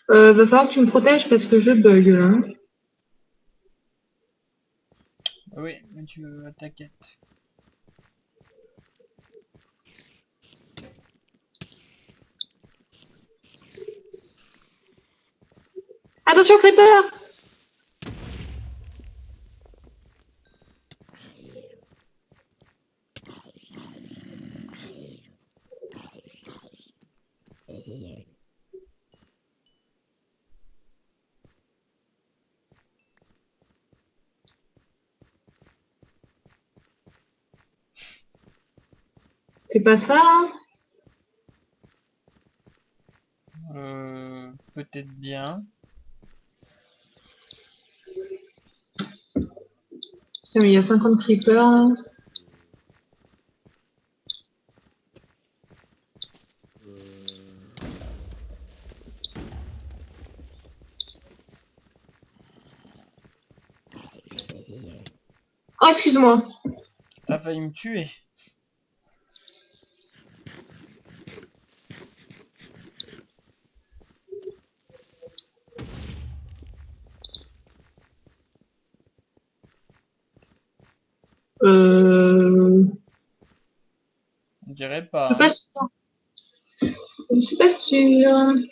Va falloir que tu me protèges parce que je bug là. Oui, mais tu t'inquiète. Attention, Creeper! C'est pas ça là? Peut-être bien. Putain, mais il y a 50 creepers là. Oh, excuse-moi. T'as failli me tuer. Euh... On dirait Je pas, suis pas hein. sûre. Je suis pas sûre.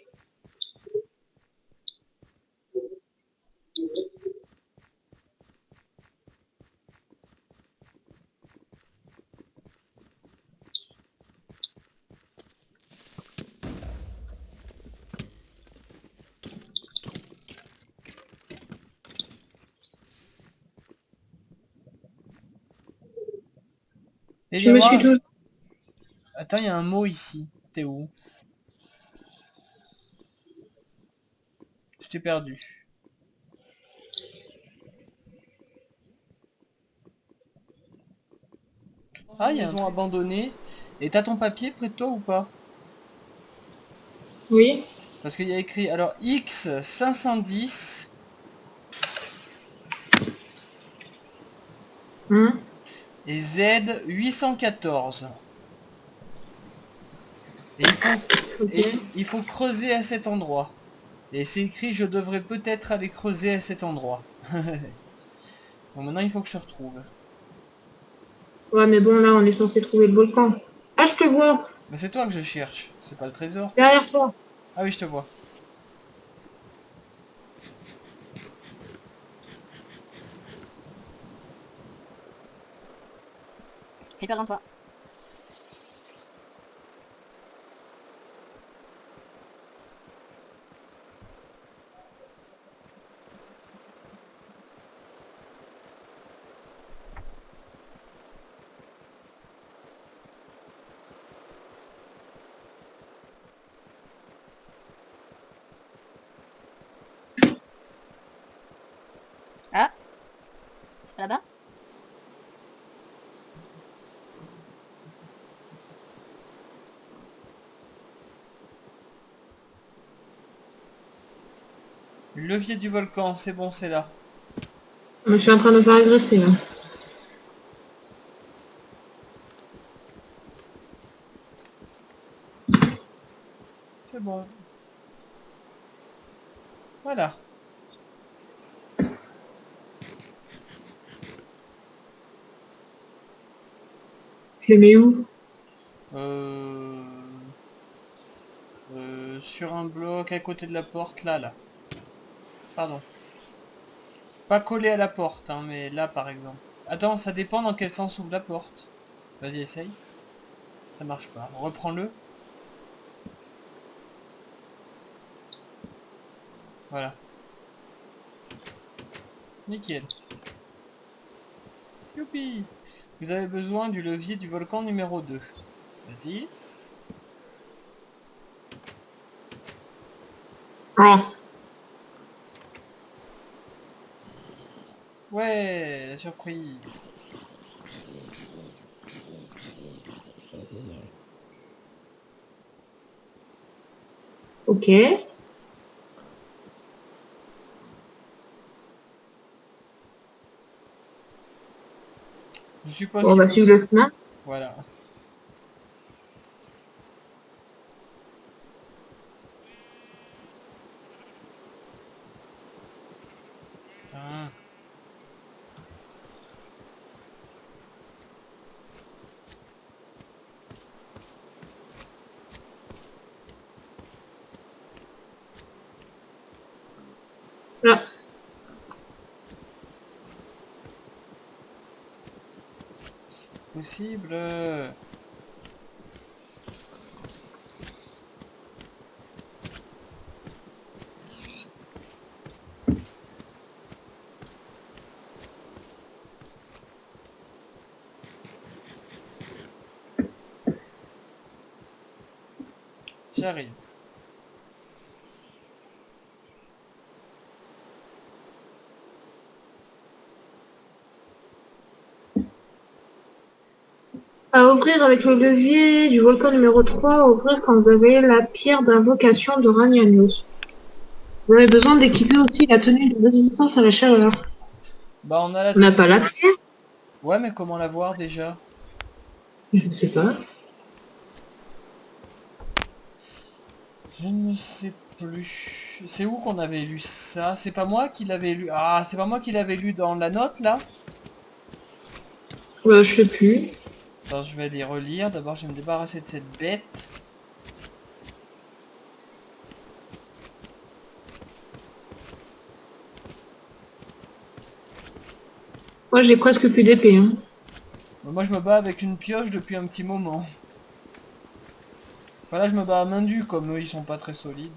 Eh Je bien me suis moi... toujours... Attends, il y a un mot ici. T'es où? Je t'ai perdu. Ah, il y a une maison abandonnée. Et t'as ton papier près de toi ou pas? Oui. Parce qu'il y a écrit, alors, X 510 Hein. et Z 814. Et Ok. il faut creuser à cet endroit. Et c'est écrit, je devrais peut-être aller creuser à cet endroit. Bon, maintenant, il faut que je retrouve. Ouais, mais bon, là, on est censé trouver le volcan. Ah, je te vois. Mais c'est toi que je cherche, c'est pas le trésor. Derrière toi. Ah oui, je te vois. Fais peur devant toi. Ah, c'est pas là-bas? Levier du volcan, c'est bon, c'est là. Je suis en train de me faire agresser là. C'est bon. Voilà. Je les mets où? Euh... Sur un bloc à côté de la porte, là, là. Pardon. Pas collé à la porte, hein, mais là, par exemple. Attends, ça dépend dans quel sens ouvre la porte. Vas-y, essaye. Ça marche pas. Reprends-le. Voilà. Nickel. Youpi! Vous avez besoin du levier du volcan numéro 2. Vas-y. Ah, Ouais, la surprise. ok. Je suppose Bon, on qu'il va faut... suivre le chemin. Voilà. possible. J'arrive. À ouvrir avec le levier du volcan numéro 3, ouvrir quand vous avez la pierre d'invocation de Ranianos. Vous avez besoin d'équiper aussi la tenue de résistance à la chaleur. Bah on a la On n'a tenue. pas la pierre? Ouais, mais comment la voir déjà? Je ne sais pas. Je ne sais plus. C'est où qu'on avait lu ça? C'est pas moi qui l'avais lu. Ah, c'est pas moi qui l'avais lu dans la note là? Je sais plus. Attends, je vais les relire. D'abord, je vais me débarrasser de cette bête. Moi, j'ai presque plus d'épée. Hein. Moi, je me bats avec une pioche depuis un petit moment. Enfin là, je me bats à main nue, comme eux, ils sont pas très solides.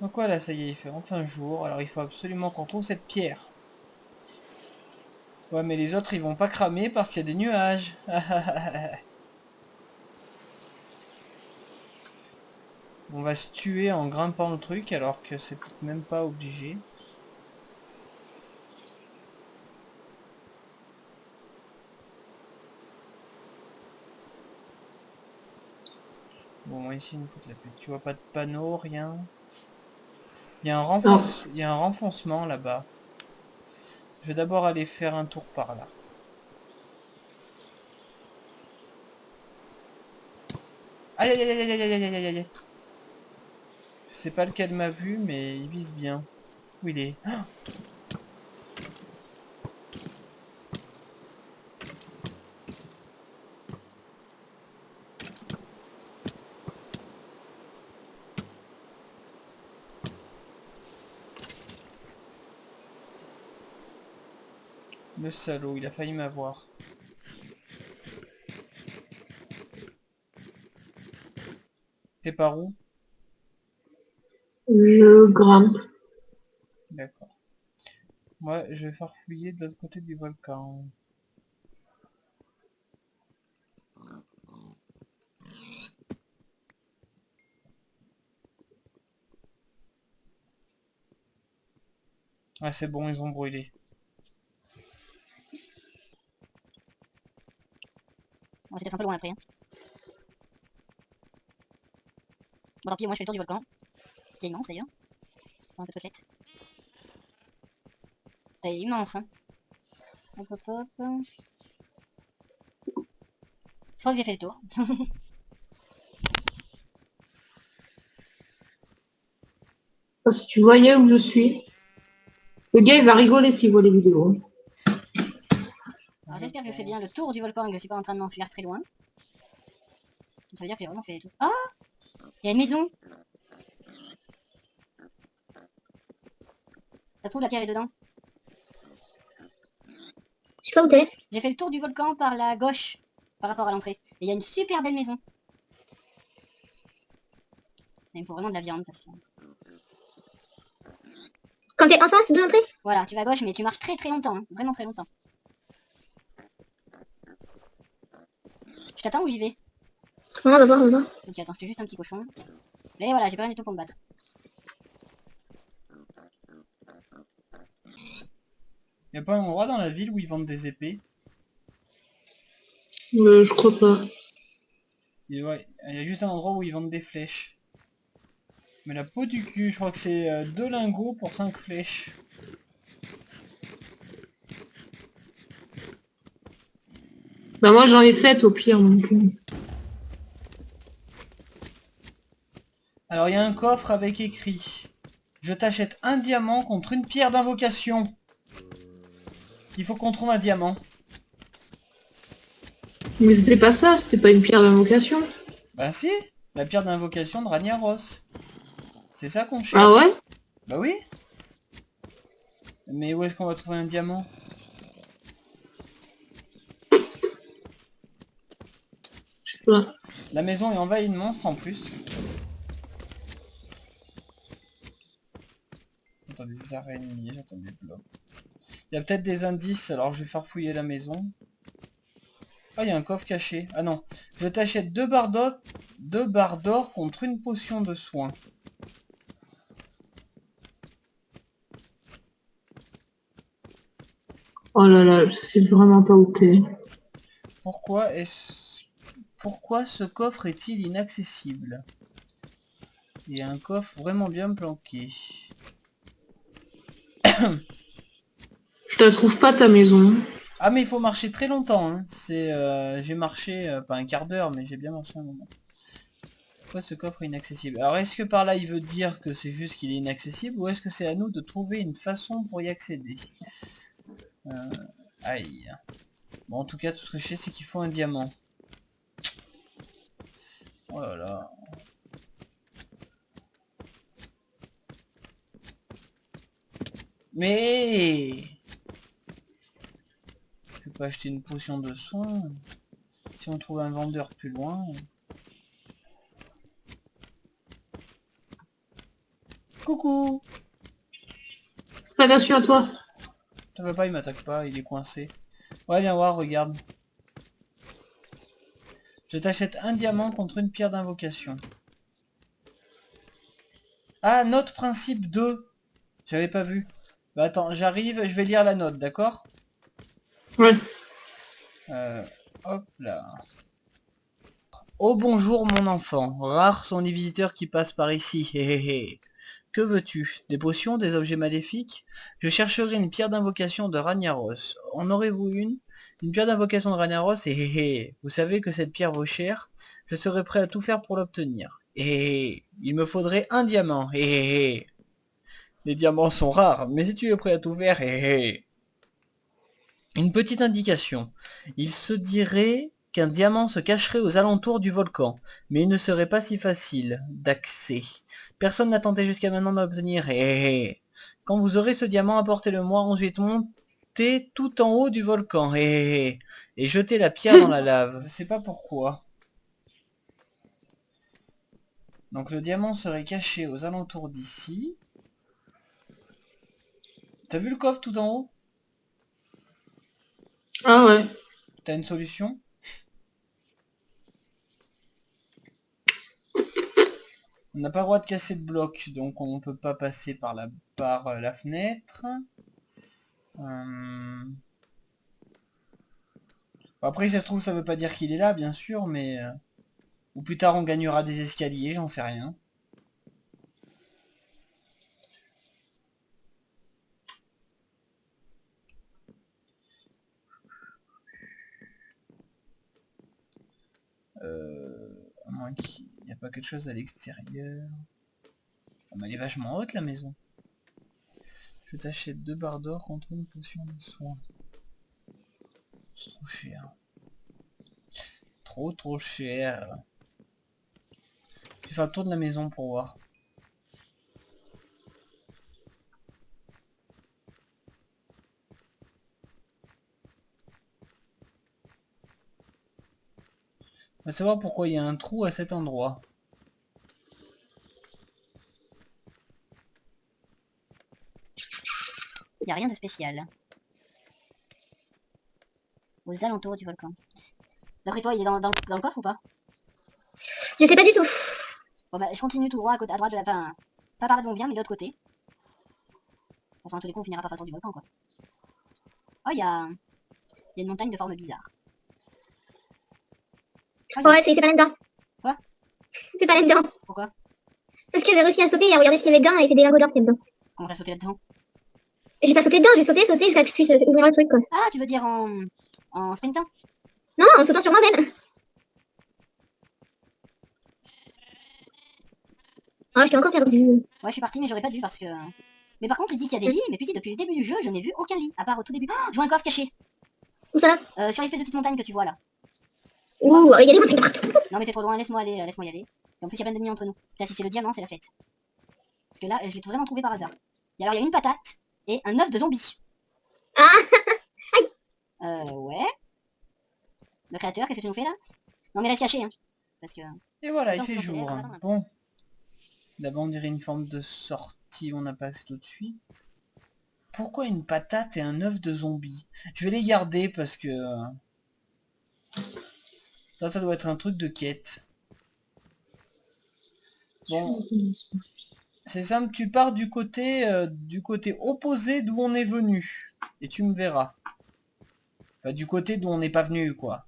Donc voilà, ça y est, il fait enfin jour. Alors il faut absolument qu'on trouve cette pierre. Ouais, mais les autres, ils vont pas cramer parce qu'il y a des nuages. On va se tuer en grimpant le truc, alors que c'est peut-être même pas obligé. Bon, moi ici, il me faut de la pute. Tu vois pas de panneau, rien. Il y a un Non. il y a un renfoncement là-bas. Je vais d'abord aller faire un tour par là. Aïe aïe aïe aïe aïe aïe aïe aïe aïe. Je sais pas lequel m'a vu, mais il vise bien. Où il est? Ah, le salaud, il a failli m'avoir. T'es par où? Je grimpe. D'accord. Moi, je vais farfouiller de l'autre côté du volcan. Ah, c'est bon, ils ont brûlé. On va peut-être un peu loin après. Hein. Bon, tant pis, moi je fais le tour du volcan. Qui est immense d'ailleurs. Un peu de côtelette. C'est immense, hein. Hop hop hop. Je crois que j'ai fait le tour. Si tu voyais où je suis, le gars, il va rigoler s'il voit les vidéos. Alors j'espère que je fais bien le tour du volcan et que je suis pas en train de m'enfuir très loin. Ça veut dire que j'ai vraiment fait le tour. Ah, il y a une maison. Ça se trouve la pierre est dedans. Je sais pas où t'es. J'ai fait le tour du volcan par la gauche, par rapport à l'entrée. Et il y a une super belle maison. Et il me faut vraiment de la viande parce que... Quand t'es en face de l'entrée? Voilà, tu vas à gauche mais tu marches très très longtemps, hein. Vraiment très longtemps. Je t'attends ou j'y vais? On va voir, on va voir. Ok, attends, je fais juste un petit cochon. Et voilà, j'ai pas rien du tout pour me battre. Y a pas un endroit dans la ville où ils vendent des épées? Je crois pas. Et ouais, il y a juste un endroit où ils vendent des flèches. Mais la peau du cul, je crois que c'est 2 lingots pour 5 flèches. Bah moi j'en ai 7 au pire donc. Alors il y a un coffre avec écrit: je t'achète un diamant contre une pierre d'invocation. Il faut qu'on trouve un diamant. Mais c'était pas ça, c'était pas une pierre d'invocation. Bah si, la pierre d'invocation de Ragnaros. C'est ça qu'on cherche. Ah ouais? Bah oui. Mais où est-ce qu'on va trouver un diamant? Ouais. La maison est envahie de monstres en plus. J'entends des araignées, j'entends des blocs. Il y a peut-être des indices, alors je vais faire fouiller la maison. Ah, il y a un coffre caché. Ah non. Je t'achète 2 barres d'or contre une potion de soin. Oh là là, je sais vraiment pas où t'es. Pourquoi ce coffre est-il inaccessible? Il y a un coffre vraiment bien planqué. Je la trouve pas ta maison. Ah mais il faut marcher très longtemps, hein. J'ai marché, pas un quart d'heure, mais j'ai bien marché un moment. Pourquoi ce coffre est inaccessible? Alors est-ce que par là il veut dire que c'est juste qu'il est inaccessible, ou est-ce que c'est à nous de trouver une façon pour y accéder? Aïe. Bon, en tout cas, tout ce que je sais, c'est qu'il faut un diamant. Oh là là. Mais je peux acheter une potion de soin. Si on trouve un vendeur plus loin. Coucou! Fais attention à toi. Ça va pas, il m'attaque pas, il est coincé. Ouais, viens voir, regarde. Je t'achète un diamant contre une pierre d'invocation. Ah, note principe 2. J'avais pas vu. Bah attends, j'arrive, je vais lire la note, d'accord? Ouais. Hop là. Oh bonjour mon enfant, rares sont les visiteurs qui passent par ici, hé hé hé. Que veux-tu? Des potions, des objets maléfiques? Je chercherai une pierre d'invocation de Ragnaros. En aurez-vous une? Une pierre d'invocation de Ragnaros, hé hé hé. Vous savez que cette pierre vaut cher? Je serai prêt à tout faire pour l'obtenir. Hé hé hé. Il me faudrait un diamant, hé hé hé. Les diamants sont rares, mais si tu es prêt à tout faire, hé hé hé. Une petite indication. Il se dirait qu'un diamant se cacherait aux alentours du volcan, mais il ne serait pas si facile d'accès. Personne n'a tenté jusqu'à maintenant d'obtenir. Quand vous aurez ce diamant, apportez-le-moi, ensuite montez tout en haut du volcan. Et jetez la pierre dans la lave. Je sais pas pourquoi. Donc le diamant serait caché aux alentours d'ici. T'as vu le coffre tout en haut? Ah ouais. T'as une solution? On n'a pas le droit de casser de bloc, donc on peut pas passer par la fenêtre. Après, si ça se trouve, ça veut pas dire qu'il est là, bien sûr, mais... Ou plus tard, on gagnera des escaliers, j'en sais rien. À moins qu'il n'y a pas quelque chose à l'extérieur. Oh, mais elle est vachement haute, la maison. Je t'achète 2 barres d'or contre une potion de soin. C'est trop cher. Trop cher. Je vais faire le tour de la maison pour voir. On va savoir pourquoi il y a un trou à cet endroit. Il n'y a rien de spécial. Aux alentours du volcan. D'après toi, il est dans le coffre ou pas? Je sais pas du tout. Bon bah, je continue tout droit à droite de la... Enfin, pas par là d'où on vient, mais de l'autre côté. Bon, dans tous les cas, on finira par faire le tour du volcan, quoi. Oh, il y a une montagne de forme bizarre. Oh, Ouais, c'est pas là-dedans. Quoi? C'est pas là-dedans. Pourquoi? Parce que j'ai réussi à sauter et à regarder ce qu'il y avait dedans et c'est des lingots d'or qu'il y a dedans. Comment t'as sauté là-dedans? Et j'ai pas sauté dedans, j'ai sauté jusqu'à ce que je puisse ouvrir le truc, quoi. Ah, tu veux dire en sprintant? Non, en sautant sur moi-même. Oh, je t'ai encore perdu. Ouais, je suis partie, mais j'aurais pas dû parce que... Mais par contre, il dit qu'il y a des lits, mais putain, depuis le début du jeu, je n'ai vu aucun lit, à part au tout début. Oh, je vois un coffre caché, Où ça? sur l'espèce de petite montagne que tu vois là. Ouh, il y a des montagnes partout. Non, mais t'es trop loin, laisse-moi aller, laisse-moi y aller. Et en plus, il y a plein d'ennemis entre nous. Putain, si c'est le diamant, c'est la fête. Parce que là, je l'ai vraiment trouvé par hasard. Et alors, il y a une patate et un œuf de zombie. Ah, Ouais. Le créateur, qu'est-ce que tu nous fais là? Non mais reste caché, hein. Parce que... Et voilà, il Attends, fait attends, jour. attends, attends. Bon. D'abord, on dirait une forme de sortie, on n'a pas accès tout de suite. Pourquoi une patate et un œuf de zombie? Je vais les garder parce que... ça doit être un truc de quête. Bon, c'est simple, tu pars du côté opposé d'où on est venu. Et tu me verras. Enfin, du côté d'où on n'est pas venu, quoi.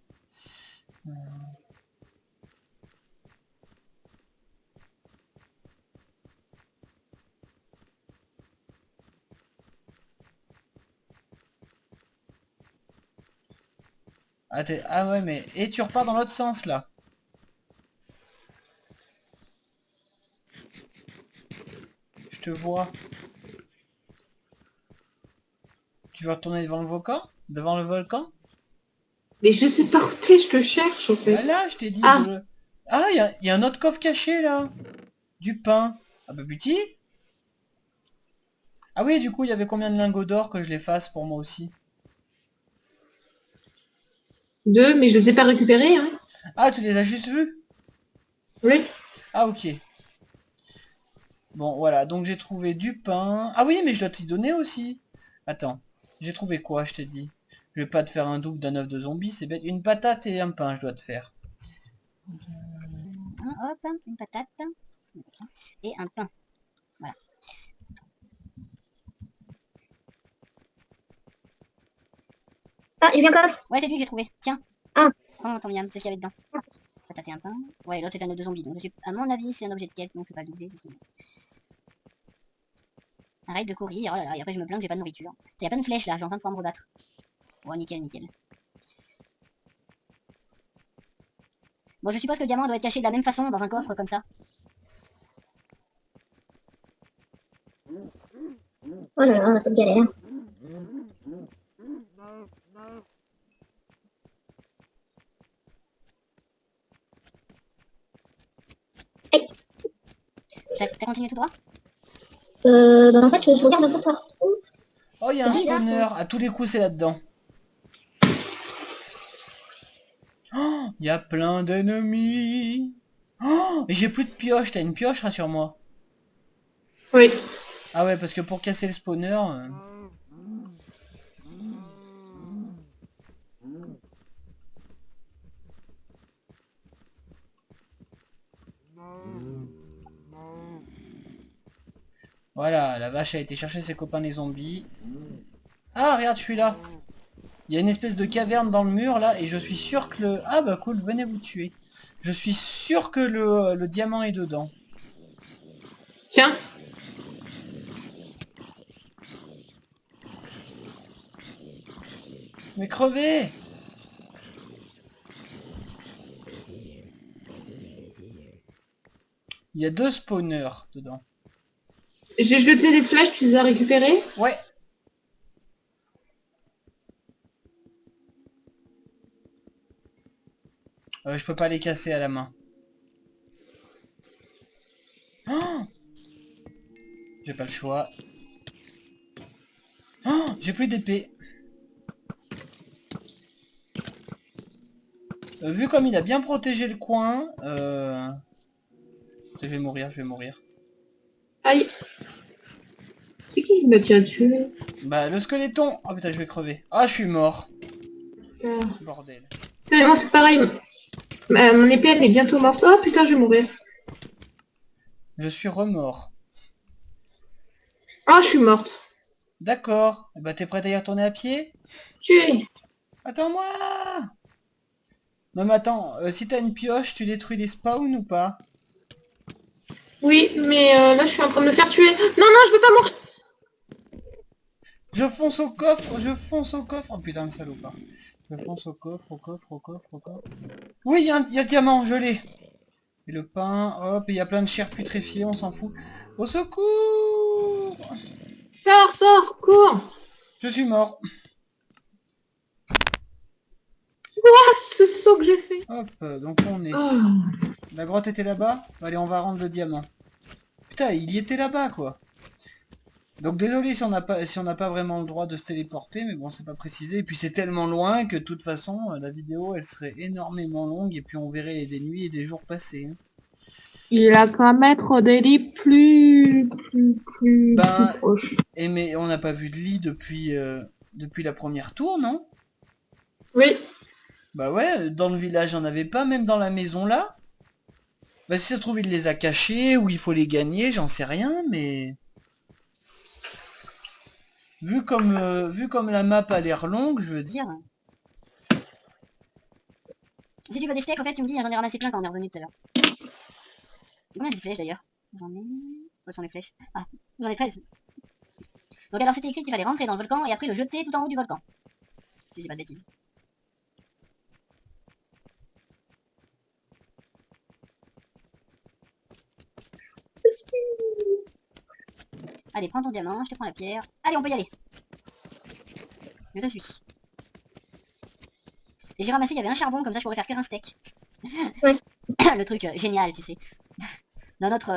Ah, ah ouais, mais... Et tu repars dans l'autre sens, là. Je te vois. Tu vas retourner devant le volcan? Devant le volcan? Mais je sais pas où t'es, je te cherche en Bah fait. là, je t'ai dit Ah, de... Ah, y a un autre coffre caché, là. Du pain. Ah bah, petit. Ah oui, du coup, il y avait combien de lingots d'or que je les fasse pour moi aussi? 2, mais je les ai pas récupérés, hein. Ah, tu les as juste vus? Oui. Ah, ok. Bon, voilà, donc j'ai trouvé du pain. Ah oui, mais je dois t'y donner aussi. Attends, j'ai trouvé quoi, je t'ai dit? Je vais pas te faire un double d'un œuf de zombie, c'est bête. Une patate et un pain, je dois te faire. Hop, une patate. Et un pain. Voilà. Ah, j'ai vu un coffre. Ouais, c'est lui que j'ai trouvé. Tiens. Ah. Prends ton miam, c'est ce qu'il y avait dedans. Patate et un pain. Ouais, l'autre c'est un œuf de zombie. Donc, à mon avis, c'est un objet de quête, donc je vais pas le doubler. Arrête de courir. Oh là là, et après je me plains que j'ai pas de nourriture. Il y a plein de flèches là, j'ai en train de pouvoir me rebattre. Bon, nickel, nickel. Bon, je suppose que le diamant doit être caché de la même façon dans un coffre comme ça. Oh là là, cette galère. Aïe. T'as continué tout droit? Bah en fait, je regarde un peu partout. Oh, il y a un C'est bizarre, spawner. À tous les coups, c'est là-dedans. Oh, il y a plein d'ennemis. Oh, et j'ai plus de pioche. T'as une pioche, rassure-moi. Oui. Ah ouais, parce que pour casser le spawner... Voilà, la vache a été chercher ses copains les zombies. Ah, regarde, je suis là. Il y a une espèce de caverne dans le mur, là, et je suis sûr que le... Ah bah cool, venez vous tuer. Je suis sûr que le diamant est dedans. Tiens. Mais crevez! Il y a 2 spawners dedans. J'ai jeté des flèches, tu les as récupérées? Ouais. Je peux pas les casser à la main. Oh, j'ai pas le choix. Oh, j'ai plus d'épée. Vu comme il a bien protégé le coin, je vais mourir, je vais mourir. Aïe. C'est qui m'a tiré dessus? Bah le squeletton. Oh putain, je vais crever. Ah, je suis mort. Putain. Bordel. Mais moi c'est pareil. Mon épée elle est bientôt morte. Oh putain, je vais mourir. Je suis remort. Oh, je suis morte. D'accord. Bah t'es prête à y retourner à pied? Tué. Attends-moi. Non mais attends, si t'as une pioche, tu détruis les spawns ou pas? Oui, mais là je suis en train de me faire tuer. Non, non, je peux pas mourir. Je fonce au coffre, je fonce au coffre. Oh putain, le salopard. Je fonce au coffre, au coffre, au coffre, au coffre. Oui, il y a le diamant, je l'ai. Et le pain, hop, et il y a plein de chair putréfiée, on s'en fout. Au secours! Sors, sors, cours. Je suis mort. Ah, ce saut que j'ai fait. Hop, donc on est. Oh. La grotte était là-bas? Allez, on va rendre le diamant. Putain, il y était là-bas, quoi. Donc désolé si on n'a pas vraiment le droit de se téléporter, mais bon, c'est pas précisé. Et puis c'est tellement loin que de toute façon, la vidéo, elle serait énormément longue, et puis on verrait des nuits et des jours passer, hein. Il a qu'à mettre des lits plus Ben, proches. et mais on n'a pas vu de lit depuis la première tour, non? Oui. Bah ouais, dans le village, on avait pas, même dans la maison là. Bah si ça se trouve, il les a cachés, ou il faut les gagner, j'en sais rien, mais... vu comme la map a l'air longue, je veux dire... Dire. Si tu veux des steaks, en fait, tu me dis, j'en ai ramassé plein quand on est revenu tout à l'heure. Combien j'ai de flèches d'ailleurs? J'en ai... Où sont les flèches? Ah, j'en ai 13. Donc alors c'était écrit qu'il fallait rentrer dans le volcan et après le jeter tout en haut du volcan. Si j'ai pas de bêtises. Allez, prends ton diamant, je te prends la pierre. Allez, on peut y aller. Je te suis. Et j'ai ramassé, il y avait un charbon, comme ça je pourrais faire cuire un steak. Ouais. Le truc génial, tu sais. Dans notre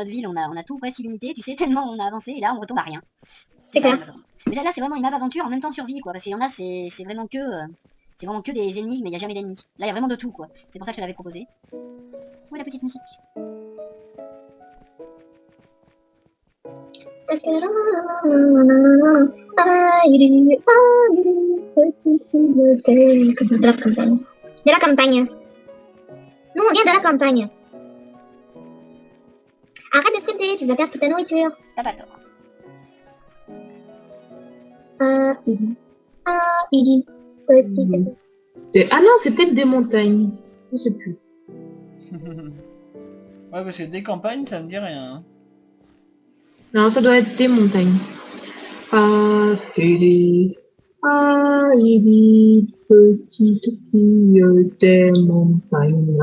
ville, on a tout presque illimité, tu sais, tellement on a avancé, et là on retombe à rien. C'est ça, clair. Mais là c'est vraiment une map aventure en même temps survie, quoi, parce qu'il y en a, c'est vraiment que des énigmes, mais il n'y a jamais d'ennemis. Là il y a vraiment de tout, quoi. C'est pour ça que je te l'avais proposé. Où est la petite musique? De la campagne. De la campagne. Nous, on vient de la campagne. Arrête de sprinter, tu vas perdre toute ta nourriture. T'as pas tort. Il dit. Il dit. Petite. Ah non, c'est peut-être des montagnes. Je sais plus. Ouais, parce que des campagnes, ça me dit rien, hein. Non, ça doit être des montagnes. Heidi, petite fille des montagnes.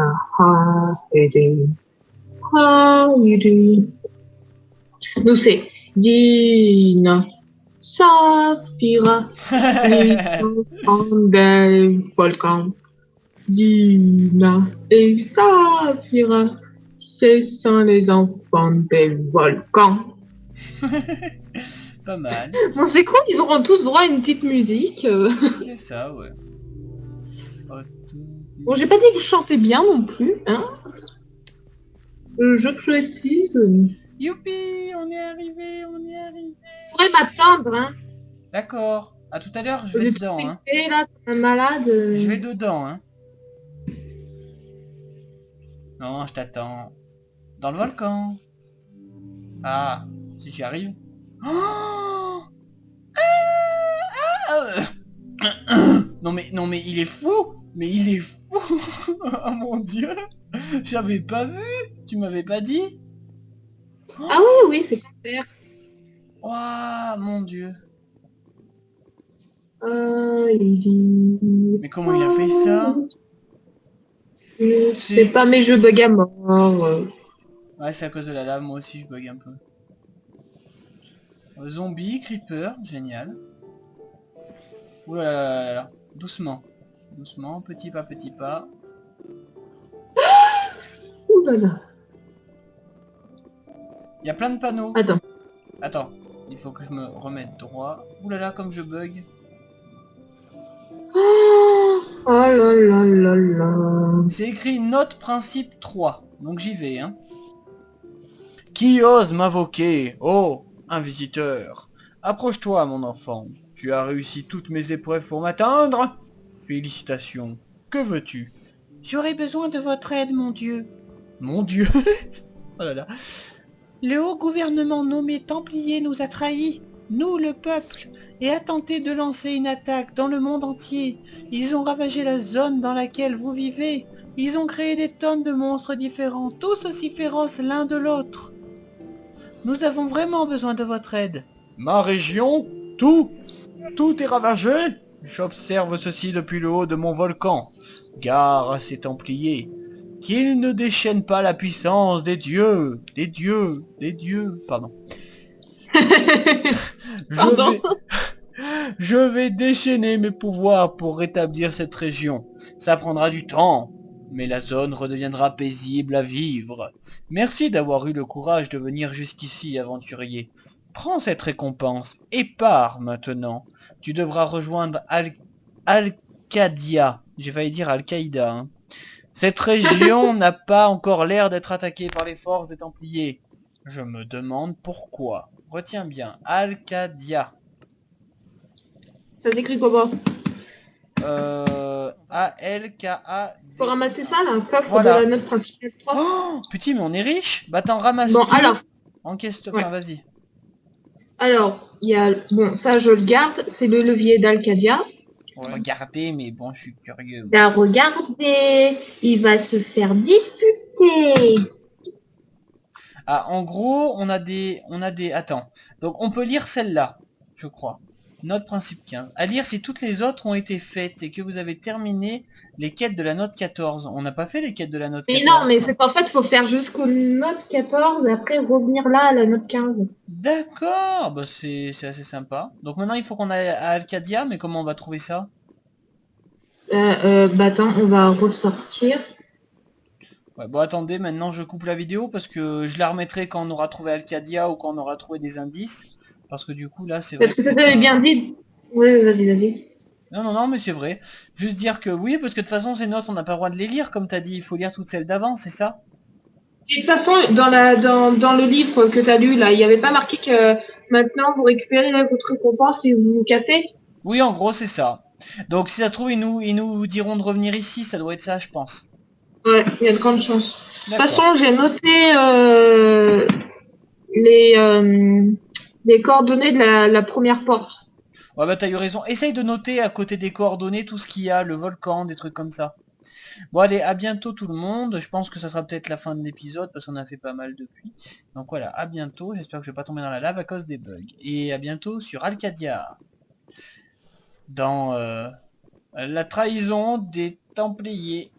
Heidi, Heidi. Nous c'est Dina, Safira, les enfants des volcans. Dina et Safira, ce sont les enfants des volcans. Pas mal. Bon, c'est cool, ils auront tous droit à une petite musique. C'est ça, ouais. Bon, j'ai pas dit que je chantais bien non plus, hein. Je précise. Youpi, on est arrivé, on est arrivé. Je pourrais m'attendre, hein. D'accord. À tout à l'heure, je Au vais lieu de dedans, hein. stresser, là, comme un malade. Je vais dedans, hein. Non, je t'attends. Dans le volcan. Ah, si j'y arrive. Oh non mais il est fou. Mais il est fou. Oh mon dieu. J'avais pas vu. Tu m'avais pas dit. Ah oui, oui, c'est clair. Waouh, mon dieu. Il dit... Mais comment il a fait ça? Je sais pas, mais je bug à mort. Ouais, c'est à cause de la lave, moi aussi je bug un peu. Zombie, creeper, génial. Ouh là là là là là. Doucement. Doucement, petit pas, petit pas. Ouh là là. Il y a plein de panneaux. Attends. Attends, il faut que je me remette droit. Ouh là là, comme je bug. Oh là là là là. C'est écrit note principe 3. Donc j'y vais, hein. Qui ose m'invoquer? Oh, un visiteur. Approche-toi, mon enfant. Tu as réussi toutes mes épreuves pour m'atteindre? Félicitations. Que veux-tu? J'aurais besoin de votre aide, mon Dieu. Mon Dieu. Oh là là. Le haut gouvernement nommé Templier nous a trahis, nous le peuple, et a tenté de lancer une attaque dans le monde entier. Ils ont ravagé la zone dans laquelle vous vivez. Ils ont créé des tonnes de monstres différents, tous aussi féroces l'un de l'autre. Nous avons vraiment besoin de votre aide. Ma région? Tout est ravagé? J'observe ceci depuis le haut de mon volcan. Gare à ces Templiers. Qu'ils ne déchaînent pas la puissance des dieux, pardon. Pardon. Je vais déchaîner mes pouvoirs pour rétablir cette région. Ça prendra du temps, mais la zone redeviendra paisible à vivre. Merci d'avoir eu le courage de venir jusqu'ici, aventurier. Prends cette récompense et pars maintenant. Tu devras rejoindre Al-Qadia. J'ai failli dire Al-Qaïda. Hein. Cette région n'a pas encore l'air d'être attaquée par les forces des Templiers. Je me demande pourquoi. Retiens bien, Al-Qadia. Ça s'écrit comment? A-L-K-A-D. Faut ramasser ça, là, un coffre Voilà. de la note principale 3. Oh, putain, mais on est riche. Bah t'en ramasses Bon, deux. alors, En question, ouais. enfin vas-y. Alors, il y a... Bon, ça, je le garde. C'est le levier d'Alcadia. Regardez, mais bon, je suis curieux. Là, regardez, il va se faire disputer. Ah, en gros, on a des... Attends. Donc on peut lire celle-là, je crois. Note principe 15. À lire si toutes les autres ont été faites et que vous avez terminé les quêtes de la note 14. On n'a pas fait les quêtes de la note 14. Mais non, mais c'est qu'en fait, faut faire jusqu'aux notes 14 et après revenir là à la note 15. D'accord, bah c'est assez sympa. Donc maintenant il faut qu'on aille à Alcadia, mais comment on va trouver ça? Bah attends, on va ressortir. Ouais, bon attendez, maintenant je coupe la vidéo parce que je la remettrai quand on aura trouvé Alcadia ou quand on aura trouvé des indices. Parce que du coup là c'est vrai Parce que que ça c'est t'avait pas... bien dit. Oui, vas-y, vas-y. Non, non, non, mais c'est vrai. Juste dire que oui, parce que de toute façon ces notes on n'a pas le droit de les lire comme t'as dit, il faut lire toutes celles d'avant, c'est ça? Et de toute façon, dans le livre que t'as lu, là, il n'y avait pas marqué que maintenant vous récupérez votre récompense et vous vous cassez. Oui, en gros c'est ça. Donc si ça se trouve ils nous diront de revenir ici, ça doit être ça je pense. Ouais, il y a de grandes chances. De toute façon, D'accord. j'ai noté les coordonnées de la première porte. Ouais bah t'as eu raison. Essaye de noter à côté des coordonnées tout ce qu'il y a, le volcan, des trucs comme ça. Bon allez, à bientôt tout le monde. Je pense que ça sera peut-être la fin de l'épisode parce qu'on a fait pas mal depuis. Donc voilà, à bientôt. J'espère que je vais pas tomber dans la lave à cause des bugs. Et à bientôt sur Alcadia. Dans la trahison des Templiers.